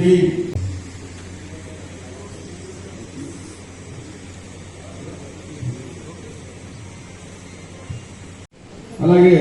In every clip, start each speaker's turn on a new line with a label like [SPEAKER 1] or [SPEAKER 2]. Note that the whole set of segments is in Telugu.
[SPEAKER 1] శ్రీ అలాగే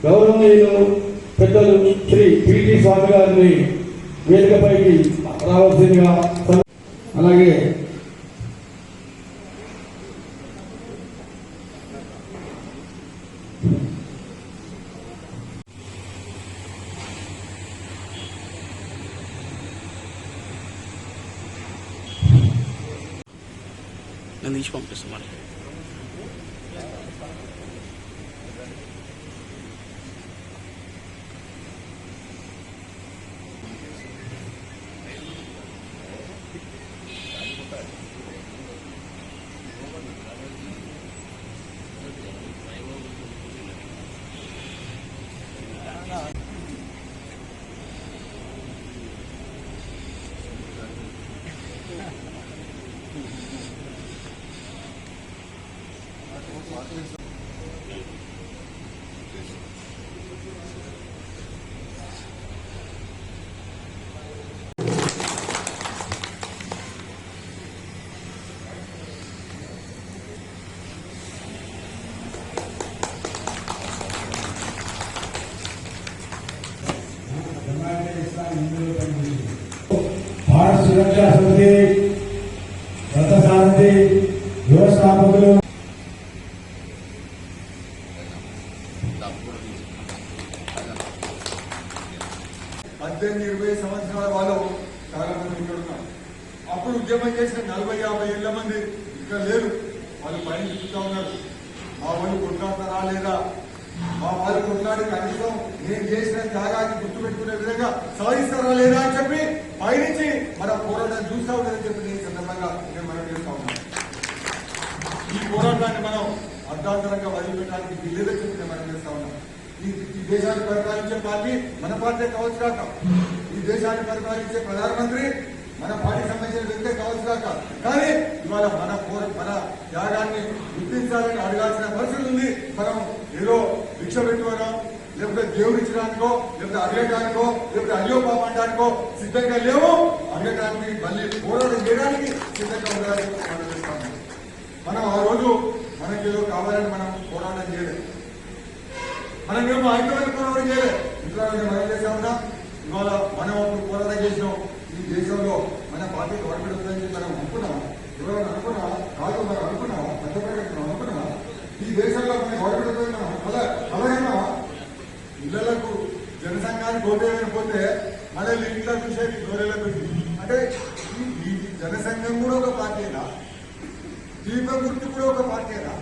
[SPEAKER 1] గౌరవనీయులు పెద్దలు శ్రీ పిటి స్వామి గారిని వేదికపైకి రావాల్సిందిగా, అలాగే
[SPEAKER 2] తీసి పంపిస్తాం.
[SPEAKER 1] भारत सुरक्षा समिति रथ सारथी व्यवस्थापकुలు
[SPEAKER 3] పద్దెనిమిది 20 సంవత్సరాల వాళ్ళు చాలా మంది ఇక్కడ ఉన్నారు. అప్పుడు ఉద్యమం చేసిన 40-50 ఏళ్ల మంది ఇక్కడ లేరు. వాళ్ళు పైన చూస్తూ ఉన్నారు. మా వాళ్ళు కొట్లాడతారా లేదా, మా వాళ్ళు కొట్లాడి కనీసం నేను చేసిన త్యాగాన్ని గుర్తుపెట్టుకునే విధంగా సాధిస్తారా లేదా అని చెప్పి పైనుంచి మన పోరాటం చూస్తూ ఉందని చెప్పి నేను సందర్భంగా నేను మనం చేస్తూ ఉన్నాను. ఈ పోరాటాన్ని మనం అర్ధాంతరంగా వదిలిపెట్టడానికి వీలేదని చెప్పి నేను మనం చేస్తూ ఉన్నాం. ఈ దేశాన్ని పరిపాలించే పార్టీ మన పార్టీ కావచ్చు కాక, ఈ దేశాన్ని పరిపాలించే ప్రధానమంత్రి మన పార్టీకి సంబంధించిన వ్యక్తే కావచ్చు కాక, కానీ ఇవాళ మన త్యాగాన్ని గుర్తించాలని అడగాల్సిన పరిస్థితి ఉంది. మనం ఏదో భిక్ష పెట్టుకోవడం, లేకపోతే దేవుడు ఇచ్చడానికో, లేకపోతే అడగడానికో, లేకపోతే అయ్యో పాప అనడానికో సిద్ధంగా లేవు. అడగడానికి మళ్ళీ పోరాటం చేయడానికి సిద్ధంగా ఉండాలని మనం ఆ రోజు మనకేదో కావాలని మనం పోరాటం చేయలేదు. మనమేమో ఐక్యమైన పోరాటం చేయలేదు. ఇంట్లో మనం చేసా ఉన్నా. ఇవాళ మనం అప్పుడు పోరాటం చేసినాం. ఈ దేశంలో మన పార్టీ గవర్నమెంట్ ఉందని మనం అనుకున్నామా? ఎవరైనా అనుకున్నామా? కాదు మనం అనుకున్నామా? మధ్యప్రదేశ్ అనుకున్నామా? ఈ దేశంలో మన గవర్నమెంట్ ఎవరైనా ఇళ్లకు జనసంఘానికి ఓటేయని పోతే మనల్ని ఇంట్లో చూసేది గౌరవలకు అంటే ఈ జనసంఘం కూడా ఒక పార్టీనా? దీప గుర్తు కూడా ఒక పార్టీనా?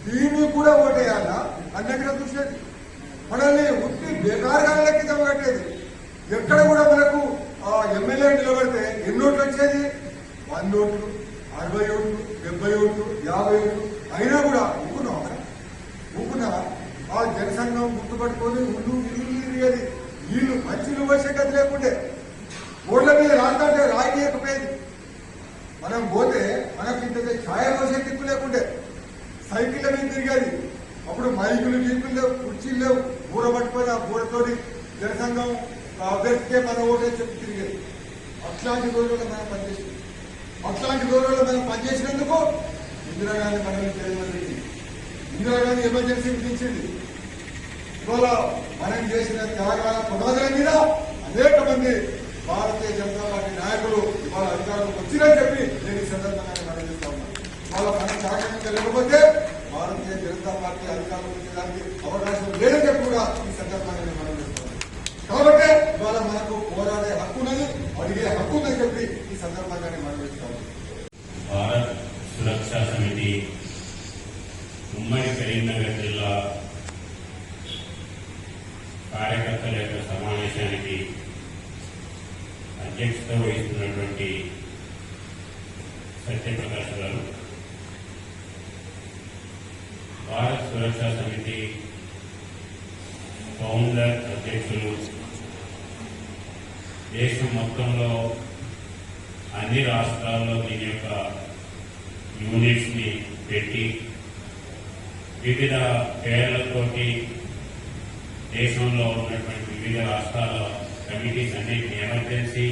[SPEAKER 3] దీన్ని కూడా ఓటేయాలా అన్నట్టుగా చూసేది. మనల్ని ఉట్టి బేకారుగా లెక్కితం కట్టేది. ఎక్కడ కూడా మనకు ఎమ్మెల్యే నిలబడితే ఎన్ని ఓట్లు వచ్చేది? 100 ఓట్లు, 60 ఓట్లు, 70 ఓట్లు, 50 ఓట్లు అయినా కూడా ఊపుకున్నావా? ఆ జనసంఘం గుర్తుపట్టుకొని ఉళ్ళు ఇరిగేది. వీళ్ళు మంచిలు వచ్చే గతి లేకుంటే ఓట్ల మీద రాకంటే రాయకపోయేది. మనం పోతే మనకి ఇంత ఛాయ పోసే దిక్కు లేకుంటే సైకిళ్ళ మీద తిరిగేది. అప్పుడు మైకులు గీకులు లేవు, కుర్చీలు లేవు. బూర పట్టుకొని ఆ బూరతోటి జనసంఘం అభ్యర్థికే మన ఓటే చెప్పి తిరిగేది. అట్లాంటి రోజుల్లో మనం పనిచేసింది. అట్లాంటి రోజుల్లో మనం పనిచేసినందుకు ఇందిరాగాంధీ మనల్ని తెలియజేసింది. ఇందిరాగాంధీ ఎమర్జెన్సీ విధించింది. ఇవాళ మనం చేసిన త్యాగాల పునాదుల మీద అనేక మంది భారతీయ జనతా పార్టీ నాయకులు ఇవాళ అధికారులకు వచ్చిరని చెప్పి నేను ఈ సందర్భంగా మనం చేస్తా ఉన్నాను. వాళ్ళ మన త్యాగం లేకపోతే భారతీయ జనతా పార్టీ అధికారులకు వచ్చేదానికి అవకాశం లేదని చెప్పి కూడా ఈ సందర్భంగా నేను మనం చేస్తాను. కాబట్టి ఇవాళ మనకు పోరాడే హక్కున్నది, అడిగే హక్కు ఉందని చెప్పి ఈ సందర్భంగా నేను మనం చేస్తాను.
[SPEAKER 4] భారత్ సురక్షా సమితి ఉమ్మడి కరీంనగర్ జిల్లా కార్యకర్తల యొక్క సమావేశానికి అధ్యక్షత వహిస్తున్నటువంటి సత్యప్రకాష్ గారు, భారత్ సురక్షా సమితి ఫౌండర్ అధ్యక్షులు, దేశం మొత్తంలో అన్ని రాష్ట్రాల్లో దీని యొక్క యూనిట్స్ని పెట్టి వివిధ పేర్లతోటి దేశంలో ఉన్నటువంటి వివిధ రాష్ట్రాల కమిటీస్ అన్నింటినీ ఎమర్జెన్సీ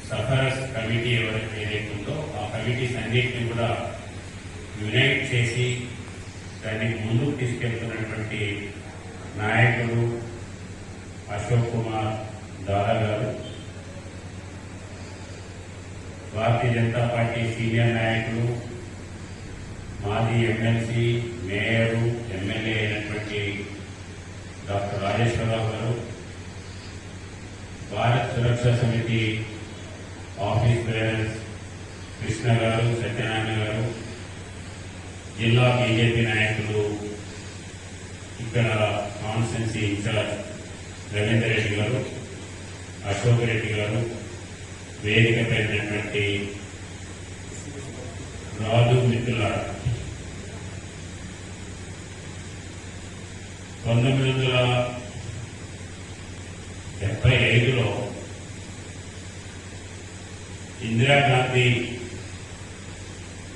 [SPEAKER 4] సఫరర్స్ కమిటీ ఎవరైతే ఏదైతే ఉందో ఆ కమిటీస్ అన్నింటినీ కూడా యునైట్ చేసి దాన్ని ముందుకు తీసుకెళ్తున్నటువంటి నాయకుడు అశోక్ కుమార్ దాదా గారు, భారతీయ జనతా పార్టీ సీనియర్ నాయకులు, మాజీ ఎమ్మెల్సీ, మేయరు, ఎమ్మెల్యే అయినటువంటి డాక్టర్ రాజేశ్వరరావు గారు, భారత్ సురక్షా సమితి ఆఫీస్ బేరర్స్ కృష్ణ గారు, సత్యనారాయణ గారు, జిల్లా బీజేపీ నాయకులు, ఇక్కడ కాన్స్టిట్యున్సీ ఇన్ఛార్జ్ రవీందర్ రెడ్డి గారు, అశోక్ రెడ్డి గారు, వేదిక పెట్టినటువంటి రాజు మిత్రుల 1975లో ఇందిరాగాంధీ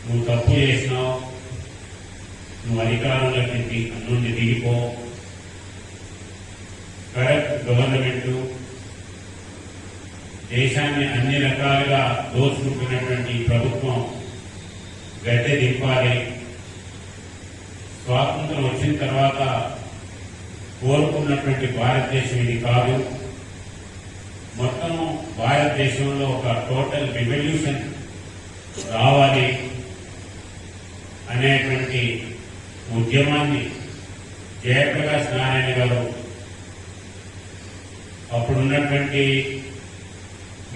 [SPEAKER 4] నువ్వు తప్పు చేసినావు, నువ్వు అధికారంలోకి నుండి దిగిపో, కరెక్ట్ గవర్నమెంట్ దేశాన్ని అన్ని రకాలుగా దోచుకుంటున్నటువంటి ప్రభుత్వం గద్దె దింపాలి, స్వాతంత్రం వచ్చిన తర్వాత కోరుకున్నటువంటి భారతదేశం ఇది కాదు, మొత్తం భారతదేశంలో ఒక టోటల్ రివల్యూషన్ రావాలి అనేటువంటి ఉద్యమాన్ని జయప్రకాష్ నారాయణ గారు అప్పుడున్నటువంటి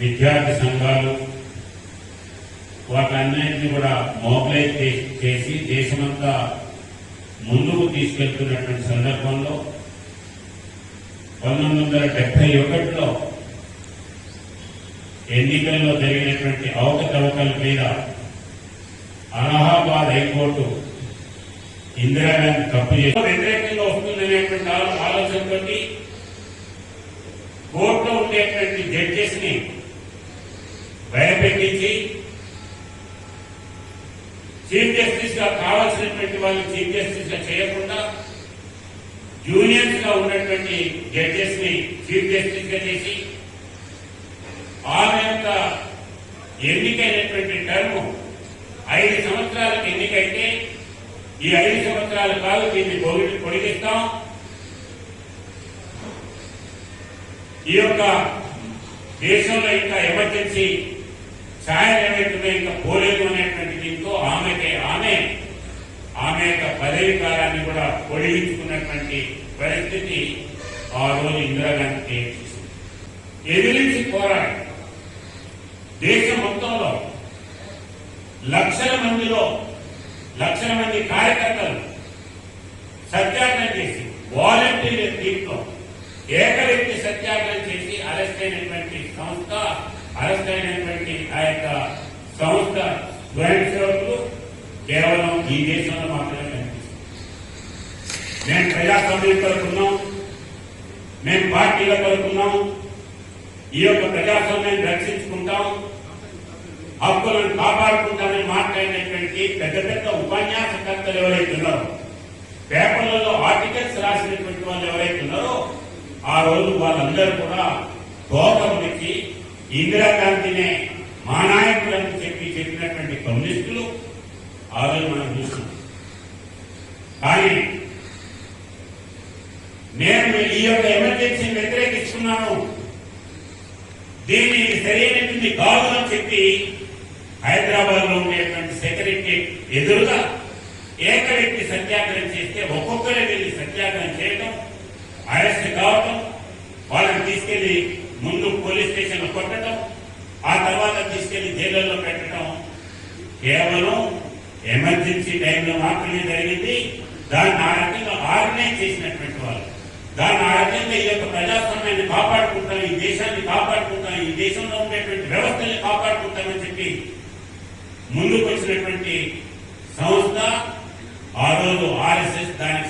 [SPEAKER 4] విద్యార్థి సంఘాలు వాటన్నింటినీ కూడా మొబిలైజ్ చేసి దేశమంతా ముందుకు తీసుకెళ్తున్నటువంటి సందర్భంలో 1971లో ఎన్నికల్లో జరిగినటువంటి అవకతవకల మీద అలహాబాద్ హైకోర్టు ఇందిరాగాంధీ తప్పు చేసి వ్యతిరేకంగా వస్తుందనేటువంటి ఆలోచనతో కోర్టులో ఉండేటువంటి జడ్జెస్ ని భయపెట్టించి చీఫ్ జస్టిస్ గా కావాల్సినటువంటి వాళ్ళు చీఫ్ జస్టిస్ గా చేయకుండా జూనియర్స్ గా ఉన్నటువంటి జడ్జెస్ ని చీఫ్ జస్టిస్ గా చేసి ఆమె యొక్క ఎన్నికైనటువంటి టర్మ్ 5 సంవత్సరాలకు ఎన్నికైతే ఈ 5 సంవత్సరాల కాలం దీన్ని పొడిగిస్తాం, ఈ యొక్క దేశంలో ఇంకా ఎమర్జెన్సీ ఛాయలు ఏమైతుందో ఇంకా పోలేదు అనేటువంటి దీంతో ఆమె యొక్క పదవి కాలాన్ని కూడా పొడిగించుకున్నటువంటి పరిస్థితి ఆ రోజు ఇందిరాగాంధీ ఎదిరించి పోరాడి దేశం మొత్తంలో లక్షల మంది కార్యకర్తలు సత్యాగ్రహం చేసి వాలంటీర్ దీంట్లో ఏకవ్యక్తి సత్యాగ్రహం చేసి అరెస్ట్ అయినటువంటి ఆ యొక్క సంస్థ స్వయం సేవకులు కేవలం ఈ దేశంలో మాత్రమే కనిపిస్తుంది. మేము ప్రజాస్వామ్యం కొడుకున్నాం, మేము పార్టీల కొడుకున్నాం, ఈ యొక్క ప్రజాస్వామ్యాన్ని రక్షించుకుంటాం, హక్కులను కాపాడుకుంటామని మాట్లాడినటువంటి పెద్ద పెద్ద ఉపన్యాసకర్తలు ఎవరైతే ఉన్నారో, పేపర్లలో ఆర్టికల్స్ రాసినటువంటి వాళ్ళు ఎవరైతే ఉన్నారో ఆ రోజు వాళ్ళందరూ కూడా తోకముడికి ఇందిరాగాంధీనే మా నాయకులను చెప్పినటువంటి కమ్యూనిస్టులు ఆ రోజు మనం చూస్తున్నాం. కానీ నేను ఈ యొక్క ఎమర్జెన్సీని వ్యతిరేకిస్తున్నాను, దీన్ని సరైనటువంటి కాదు అని చెప్పి హైదరాబాద్ లో ఉండేటువంటి సెక్రటరియట్ ఎదురుగా ఏకవ్యక్తి సత్యాగ్రహం చేస్తే ఒక్కొక్కరే వెళ్ళి సత్యాగ్రహం చేయడం, అరెస్ట్ కావడం, వాళ్ళని తీసుకెళ్లి ముందు పోలీస్ స్టేషన్ లో కొట్టడం, ఆ తర్వాత తీసుకెళ్లి జైళ్లలో పెట్టడం కేవలం ఎమర్జెన్సీ టైంలో మాత్రమే జరిగింది. దాన్ని ఆ రకంగా ఆర్గనైజ్ చేసినటువంటి వాళ్ళు, దాన్ని ఆ రకంగా ఈ యొక్క ప్రజాస్వామ్యాన్ని కాపాడుకుంటాం, ఈ దేశాన్ని కాపాడుకుంటాం, ఈ దేశంలో ఉండేటువంటి వ్యవస్థల్ని కాపాడుకుంటామని చెప్పి ముందుకు వచ్చినటువంటి సంస్థ ఆ రోజు ఆర్ఎస్ఎస్, దానికి